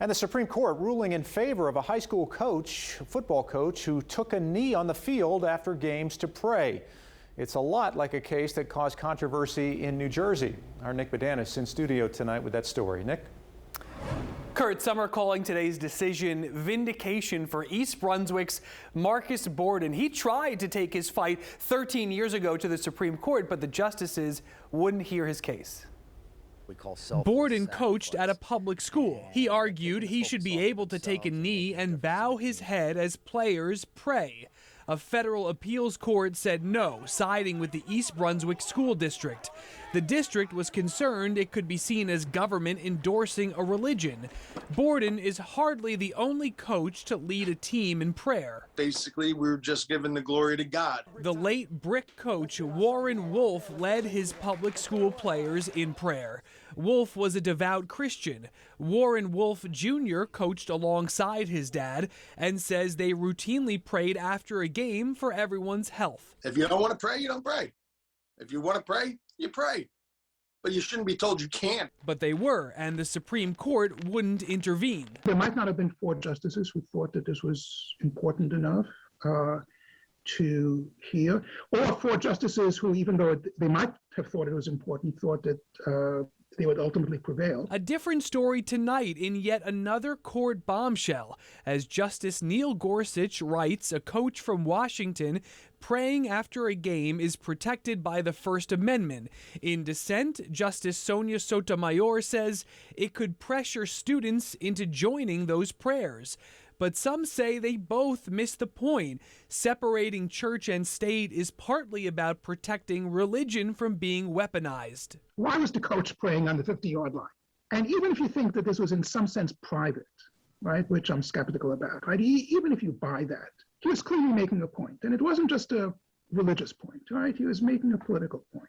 And the Supreme Court ruling in favor of a high school coach, football coach, who took a knee on the field after games to pray. It's a lot like a case that caused controversy in New Jersey. Our Nick Badanis in studio tonight with that story. Nick? Kurt, some are calling today's decision vindication for East Brunswick's Marcus Borden. He tried to take his fight 13 years ago to the Supreme Court, but the justices wouldn't hear his case. Borden coached at a public school. He argued he should be able to take a knee and bow his head as players pray. A federal appeals court said no, siding with the East Brunswick School District. The district was concerned it could be seen as government endorsing a religion. Borden is hardly the only coach to lead a team in prayer. Basically, we're just giving the glory to God. The late Brick coach Warren Wolf led his public school players in prayer. Wolf was a devout Christian. Warren Wolf Jr. coached alongside his dad and says they routinely prayed after a game for everyone's health. If you don't want to pray, you don't pray. If you want to pray, you pray. But you shouldn't be told you can't. But they were, and the Supreme Court wouldn't intervene. There might not have been 4 justices who thought that this was important enough to hear, or 4 justices who, even though they might have thought it was important, thought that they would ultimately prevail. A different story tonight in yet another court bombshell, as Justice Neil Gorsuch writes, a coach from Washington praying after a game is protected by the First Amendment. In dissent, Justice Sonia Sotomayor says it could pressure students into joining those prayers. But some say they both miss the point. Separating church and state is partly about protecting religion from being weaponized. Why was the coach praying on the 50-yard line? And even if you think that this was in some sense private, right, which I'm skeptical about, right, even if you buy that, he was clearly making a point. And it wasn't just a religious point, right? He was making a political point.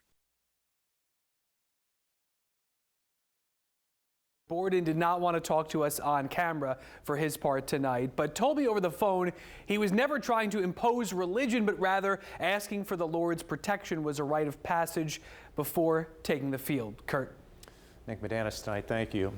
Borden did not want to talk to us on camera for his part tonight, but told me over the phone he was never trying to impose religion, but rather asking for the Lord's protection was a rite of passage before taking the field. Kurt. Nick Badanis tonight, thank you.